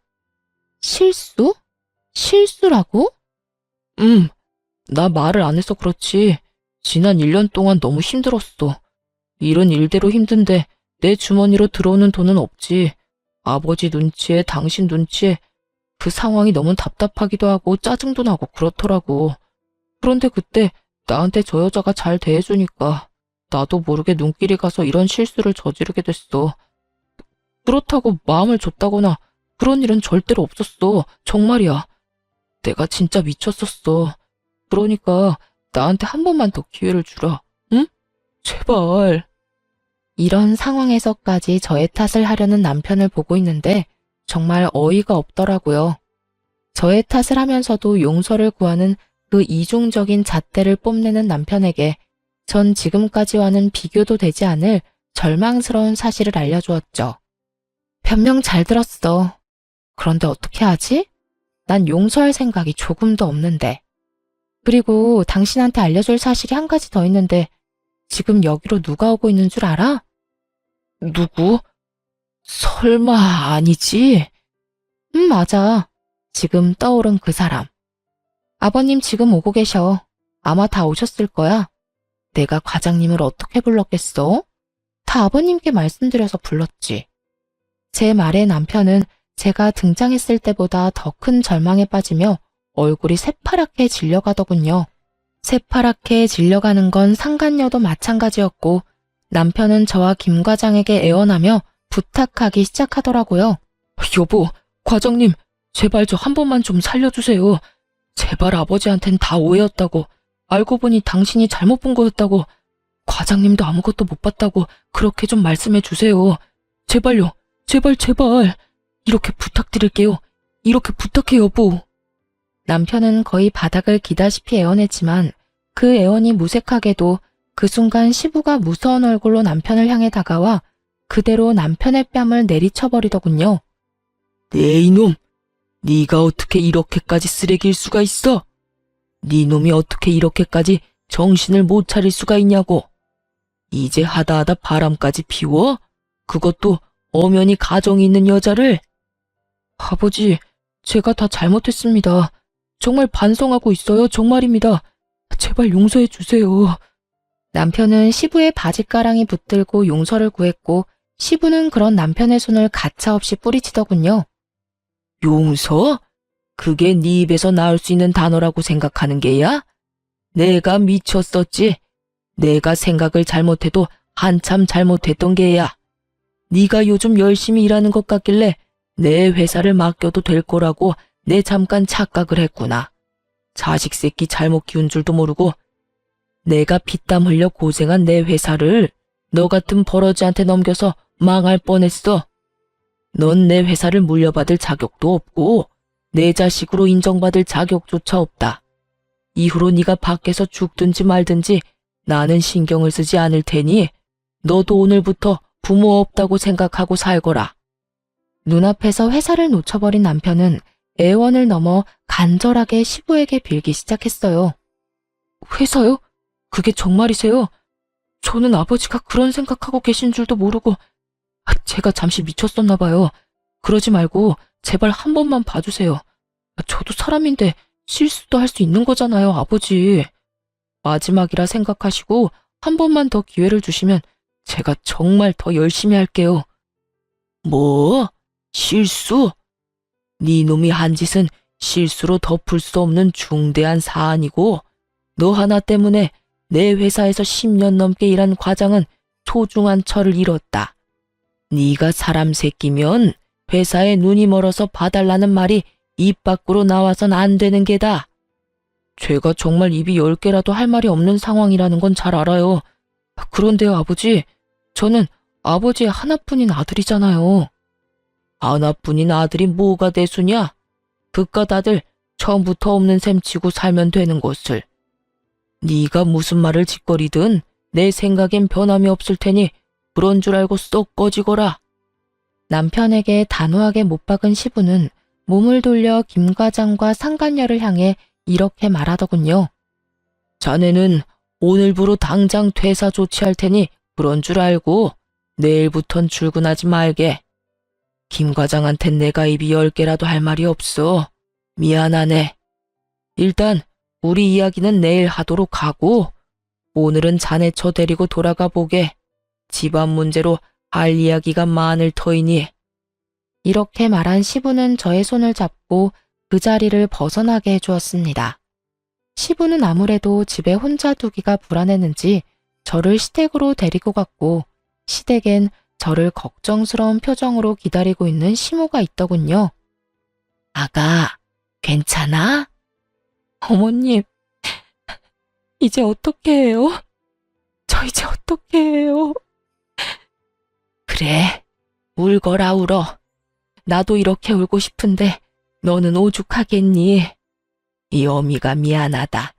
실수? 실수라고? 나 말을 안 해서 그렇지. 지난 1년 동안 너무 힘들었어. 일은 일대로 힘든데 내 주머니로 들어오는 돈은 없지. 아버지 눈치에 당신 눈치에 그 상황이 너무 답답하기도 하고 짜증도 나고 그렇더라고. 그런데 그때 나한테 저 여자가 잘 대해주니까 나도 모르게 눈길이 가서 이런 실수를 저지르게 됐어. 그렇다고 마음을 줬다거나 그런 일은 절대로 없었어. 정말이야. 내가 진짜 미쳤었어. 그러니까 나한테 한 번만 더 기회를 주라. 응? 제발. 이런 상황에서까지 저의 탓을 하려는 남편을 보고 있는데 정말 어이가 없더라고요. 저의 탓을 하면서도 용서를 구하는 그 이중적인 잣대를 뽐내는 남편에게 전 지금까지와는 비교도 되지 않을 절망스러운 사실을 알려주었죠. 변명 잘 들었어. 그런데 어떻게 하지? 난 용서할 생각이 조금도 없는데. 그리고 당신한테 알려줄 사실이 한 가지 더 있는데 지금 여기로 누가 오고 있는 줄 알아? 누구? 설마 아니지? 맞아. 지금 떠오른 그 사람. 아버님 지금 오고 계셔. 아마 다 오셨을 거야. 내가 과장님을 어떻게 불렀겠어? 다 아버님께 말씀드려서 불렀지. 제 말에 남편은 제가 등장했을 때보다 더 큰 절망에 빠지며 얼굴이 새파랗게 질려가더군요. 새파랗게 질려가는 건 상간녀도 마찬가지였고 남편은 저와 김 과장에게 애원하며 부탁하기 시작하더라고요. 여보, 과장님, 제발 저 한 번만 좀 살려주세요. 제발 아버지한텐 다 오해였다고. 알고 보니 당신이 잘못 본 거였다고. 과장님도 아무것도 못 봤다고 그렇게 좀 말씀해 주세요. 제발요. 제발. 이렇게 부탁드릴게요. 이렇게 부탁해 여보. 남편은 거의 바닥을 기다시피 애원했지만 그 애원이 무색하게도 그 순간 시부가 무서운 얼굴로 남편을 향해 다가와 그대로 남편의 뺨을 내리쳐버리더군요. 네 이놈, 네가 어떻게 이렇게까지 쓰레기일 수가 있어? 네 놈이 어떻게 이렇게까지 정신을 못 차릴 수가 있냐고. 이제 하다 바람까지 피워? 그것도 엄연히 가정이 있는 여자를? 아버지, 제가 다 잘못했습니다. 정말 반성하고 있어요. 정말입니다. 제발 용서해 주세요. 남편은 시부의 바짓가랑이 붙들고 용서를 구했고 시부는 그런 남편의 손을 가차없이 뿌리치더군요. 용서? 그게 네 입에서 나올 수 있는 단어라고 생각하는 게야? 내가 미쳤었지. 내가 생각을 잘못해도 한참 잘못했던 게야. 네가 요즘 열심히 일하는 것 같길래 내 회사를 맡겨도 될 거라고 내 잠깐 착각을 했구나. 자식 새끼 잘못 키운 줄도 모르고 내가 피땀 흘려 고생한 내 회사를 너 같은 버러지한테 넘겨서 망할 뻔했어. 넌 내 회사를 물려받을 자격도 없고 내 자식으로 인정받을 자격조차 없다. 이후로 네가 밖에서 죽든지 말든지 나는 신경을 쓰지 않을 테니 너도 오늘부터 부모 없다고 생각하고 살거라. 눈앞에서 회사를 놓쳐버린 남편은 애원을 넘어 간절하게 시부에게 빌기 시작했어요. 회사요? 그게 정말이세요? 저는 아버지가 그런 생각하고 계신 줄도 모르고 제가 잠시 미쳤었나 봐요. 그러지 말고 제발 한 번만 봐주세요. 저도 사람인데 실수도 할 수 있는 거잖아요, 아버지. 마지막이라 생각하시고 한 번만 더 기회를 주시면 제가 정말 더 열심히 할게요. 뭐? 실수? 네 놈이 한 짓은 실수로 덮을 수 없는 중대한 사안이고 너 하나 때문에 내 회사에서 10년 넘게 일한 과장은 소중한 철을 잃었다. 네가 사람 새끼면 회사에 눈이 멀어서 봐달라는 말이 입 밖으로 나와선 안 되는 게다. 제가 정말 입이 10개라도 할 말이 없는 상황이라는 건 잘 알아요. 그런데요, 아버지, 저는 아버지의 하나뿐인 아들이잖아요. 하나뿐인 아들이 뭐가 대수냐? 그깟 아들 처음부터 없는 셈 치고 살면 되는 것을. 네가 무슨 말을 짓거리든 내 생각엔 변함이 없을 테니 그런 줄 알고 쏙 꺼지거라. 남편에게 단호하게 못 박은 시부는 몸을 돌려 김 과장과 상간녀를 향해 이렇게 말하더군요. 자네는 오늘부로 당장 퇴사 조치할 테니 그런 줄 알고 내일부턴 출근하지 말게. 김 과장한텐 내가 입이 10개라도 할 말이 없어. 미안하네. 일단 우리 이야기는 내일 하도록 하고 오늘은 자네 저 데리고 돌아가 보게. 집안 문제로 할 이야기가 많을 터이니. 이렇게 말한 시부는 저의 손을 잡고 그 자리를 벗어나게 해주었습니다. 시부는 아무래도 집에 혼자 두기가 불안했는지 저를 시댁으로 데리고 갔고 시댁엔 저를 걱정스러운 표정으로 기다리고 있는 시모가 있더군요. 아가, 괜찮아? 어머님, 이제 어떻게 해요? 저 이제 어떻게 해요? 그래, 울거라 울어. 나도 이렇게 울고 싶은데 너는 오죽하겠니? 이 어미가 미안하다.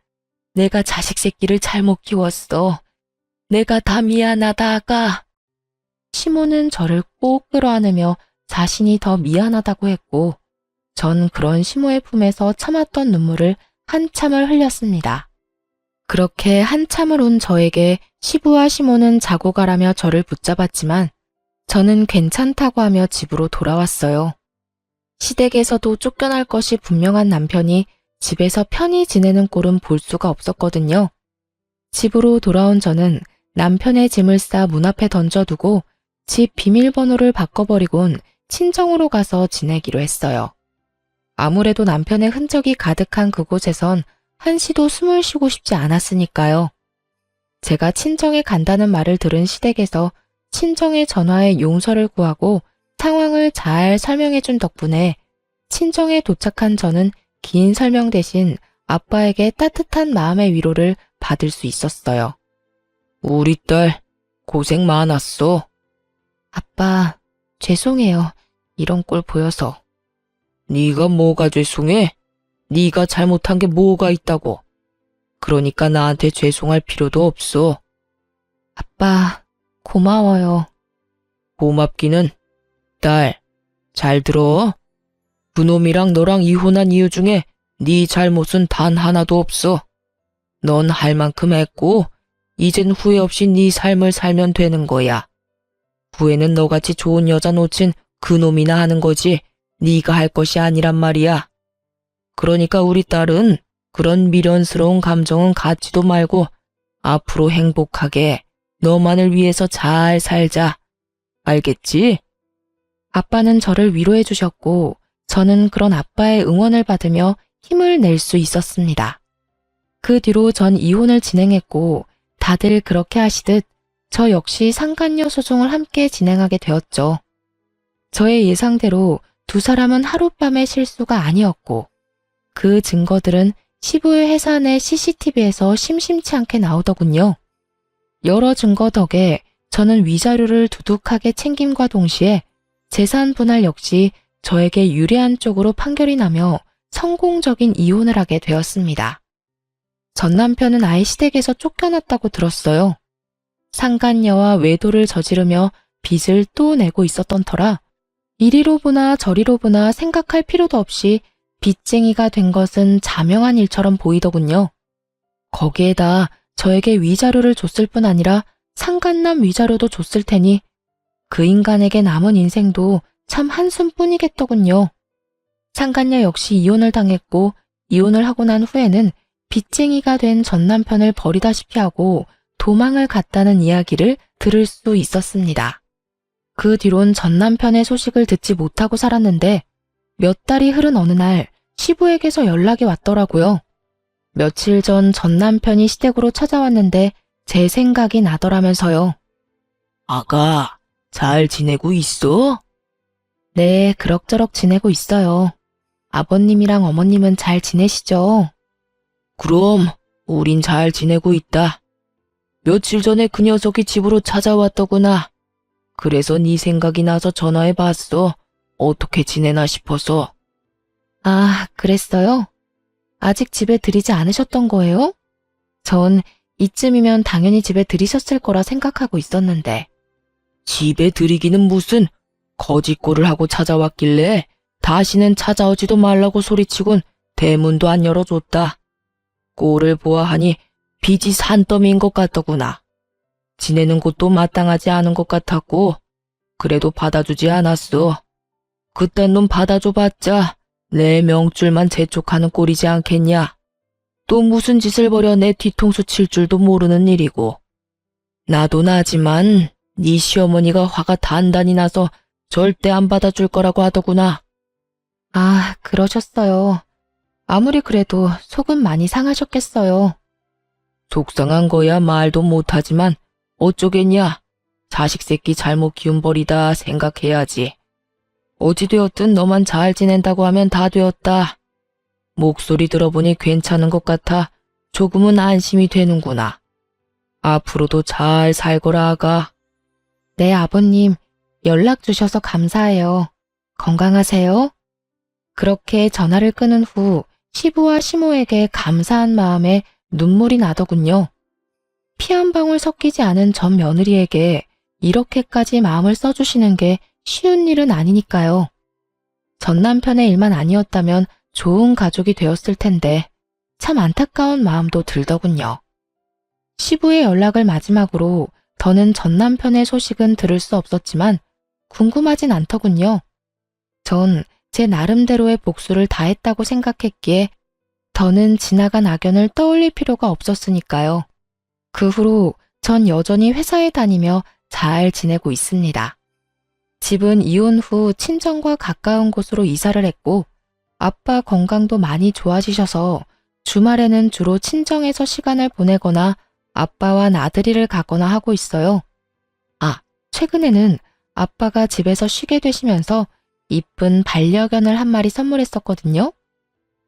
내가 자식 새끼를 잘못 키웠어. 내가 다 미안하다, 아가. 시모는 저를 꼭 끌어안으며 자신이 더 미안하다고 했고 전 그런 시모의 품에서 참았던 눈물을 한참을 흘렸습니다. 그렇게 한참을 온 저에게 시부와 시모는 자고 가라며 저를 붙잡았지만 저는 괜찮다고 하며 집으로 돌아왔어요. 시댁에서도 쫓겨날 것이 분명한 남편이 집에서 편히 지내는 꼴은 볼 수가 없었거든요. 집으로 돌아온 저는 남편의 짐을 싸 문 앞에 던져두고 집 비밀번호를 바꿔버리곤 친정으로 가서 지내기로 했어요. 아무래도 남편의 흔적이 가득한 그곳에선 한시도 숨을 쉬고 싶지 않았으니까요. 제가 친정에 간다는 말을 들은 시댁에서 친정의 전화에 용서를 구하고 상황을 잘 설명해준 덕분에 친정에 도착한 저는 긴 설명 대신 아빠에게 따뜻한 마음의 위로를 받을 수 있었어요. 우리 딸 고생 많았어. 아빠, 죄송해요. 이런 꼴 보여서. 네가 뭐가 죄송해? 네가 잘못한 게 뭐가 있다고. 그러니까 나한테 죄송할 필요도 없어. 아빠, 고마워요. 고맙기는. 딸, 잘 들어. 그놈이랑 너랑 이혼한 이유 중에 네 잘못은 단 하나도 없어. 넌 할 만큼 했고 이젠 후회 없이 네 삶을 살면 되는 거야. 후회는 너같이 좋은 여자 놓친 그놈이나 하는 거지 네가 할 것이 아니란 말이야. 그러니까 우리 딸은 그런 미련스러운 감정은 갖지도 말고 앞으로 행복하게 너만을 위해서 잘 살자. 알겠지? 아빠는 저를 위로해 주셨고 저는 그런 아빠의 응원을 받으며 힘을 낼 수 있었습니다. 그 뒤로 전 이혼을 진행했고 다들 그렇게 하시듯 저 역시 상간녀 소송을 함께 진행하게 되었죠. 저의 예상대로 두 사람은 하룻밤의 실수가 아니었고 그 증거들은 시부의 회사 내 CCTV에서 심심치 않게 나오더군요. 여러 증거 덕에 저는 위자료를 두둑하게 챙김과 동시에 재산 분할 역시 저에게 유리한 쪽으로 판결이 나며 성공적인 이혼을 하게 되었습니다. 전 남편은 아이 시댁에서 쫓겨났다고 들었어요. 상간녀와 외도를 저지르며 빚을 또 내고 있었던 터라 이리로 보나 저리로 보나 생각할 필요도 없이 빚쟁이가 된 것은 자명한 일처럼 보이더군요. 거기에다 저에게 위자료를 줬을 뿐 아니라 상간남 위자료도 줬을 테니 그 인간에게 남은 인생도 참 한숨뿐이겠더군요. 상간녀 역시 이혼을 당했고 이혼을 하고 난 후에는 빚쟁이가 된 전 남편을 버리다시피 하고 도망을 갔다는 이야기를 들을 수 있었습니다. 그 뒤론 전 남편의 소식을 듣지 못하고 살았는데 몇 달이 흐른 어느 날 시부에게서 연락이 왔더라고요. 며칠 전 전 남편이 시댁으로 찾아왔는데 제 생각이 나더라면서요. 아가, 잘 지내고 있어? 네, 그럭저럭 지내고 있어요. 아버님이랑 어머님은 잘 지내시죠? 그럼 우린 잘 지내고 있다. 며칠 전에 그 녀석이 집으로 찾아왔더구나. 그래서 네 생각이 나서 전화해봤어. 어떻게 지내나 싶어서. 아, 그랬어요? 아직 집에 들이지 않으셨던 거예요? 전 이쯤이면 당연히 집에 들이셨을 거라 생각하고 있었는데. 집에 들이기는 무슨 거짓골을 하고 찾아왔길래 다시는 찾아오지도 말라고 소리치곤 대문도 안 열어줬다. 꼴을 보아하니 빚이 산더미인 것 같더구나. 지내는 곳도 마땅하지 않은 것 같았고 그래도 받아주지 않았어. 그딴 놈 받아줘봤자 내 명줄만 재촉하는 꼴이지 않겠냐. 또 무슨 짓을 벌여 내 뒤통수 칠 줄도 모르는 일이고. 나도 나지만 네 시어머니가 화가 단단히 나서 절대 안 받아줄 거라고 하더구나. 아, 그러셨어요. 아무리 그래도 속은 많이 상하셨겠어요. 속상한 거야 말도 못하지만 어쩌겠냐. 자식 새끼 잘못 키운 벌이다 생각해야지. 어찌되었든 너만 잘 지낸다고 하면 다 되었다. 목소리 들어보니 괜찮은 것 같아 조금은 안심이 되는구나. 앞으로도 잘 살거라 아가. 네, 아버님. 연락 주셔서 감사해요. 건강하세요. 그렇게 전화를 끊은 후 시부와 시모에게 감사한 마음에 눈물이 나더군요. 피 한 방울 섞이지 않은 전 며느리에게 이렇게까지 마음을 써주시는 게 쉬운 일은 아니니까요. 전 남편의 일만 아니었다면 좋은 가족이 되었을 텐데 참 안타까운 마음도 들더군요. 시부의 연락을 마지막으로 더는 전 남편의 소식은 들을 수 없었지만 궁금하진 않더군요. 전 제 나름대로의 복수를 다했다고 생각했기에 더는 지나간 악연을 떠올릴 필요가 없었으니까요. 그 후로 전 여전히 회사에 다니며 잘 지내고 있습니다. 집은 이혼 후 친정과 가까운 곳으로 이사를 했고 아빠 건강도 많이 좋아지셔서 주말에는 주로 친정에서 시간을 보내거나 아빠와 나들이를 가거나 하고 있어요. 아, 최근에는 아빠가 집에서 쉬게 되시면서 이쁜 반려견을 한 마리 선물했었거든요.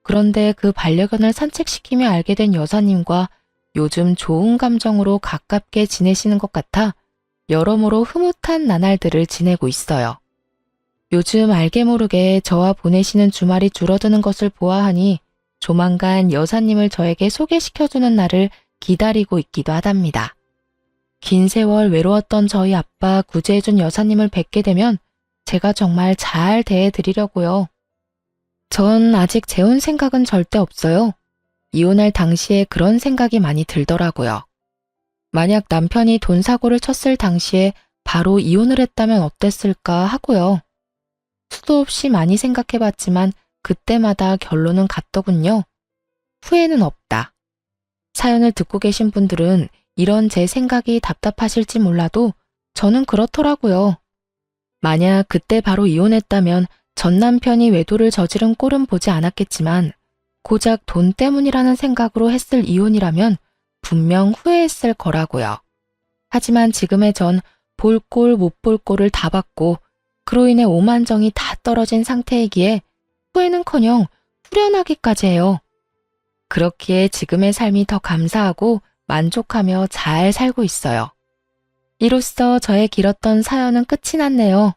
그런데 그 반려견을 산책시키며 알게 된 여사님과 요즘 좋은 감정으로 가깝게 지내시는 것 같아 여러모로 흐뭇한 나날들을 지내고 있어요. 요즘 알게 모르게 저와 보내시는 주말이 줄어드는 것을 보아하니 조만간 여사님을 저에게 소개시켜주는 날을 기다리고 있기도 하답니다. 긴 세월 외로웠던 저희 아빠 구제해준 여사님을 뵙게 되면 제가 정말 잘 대해드리려고요. 전 아직 재혼 생각은 절대 없어요. 이혼할 당시에 그런 생각이 많이 들더라고요. 만약 남편이 돈 사고를 쳤을 당시에 바로 이혼을 했다면 어땠을까 하고요. 수도 없이 많이 생각해봤지만 그때마다 결론은 같더군요. 후회는 없다. 사연을 듣고 계신 분들은 이런 제 생각이 답답하실지 몰라도 저는 그렇더라고요. 만약 그때 바로 이혼했다면 전 남편이 외도를 저지른 꼴은 보지 않았겠지만 고작 돈 때문이라는 생각으로 했을 이혼이라면 분명 후회했을 거라고요. 하지만 지금의 전 볼 꼴 못 볼 꼴을 다 봤고 그로 인해 오만정이 다 떨어진 상태이기에 후회는커녕 후련하기까지 해요. 그렇기에 지금의 삶이 더 감사하고 만족하며 잘 살고 있어요. 이로써 저의 길었던 사연은 끝이 났네요.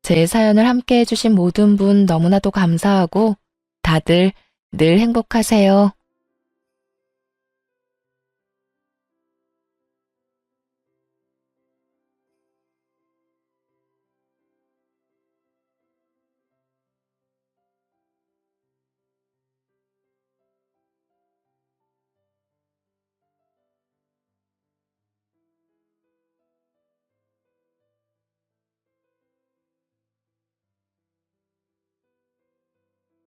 제 사연을 함께 해주신 모든 분 너무나도 감사하고 다들 늘 행복하세요.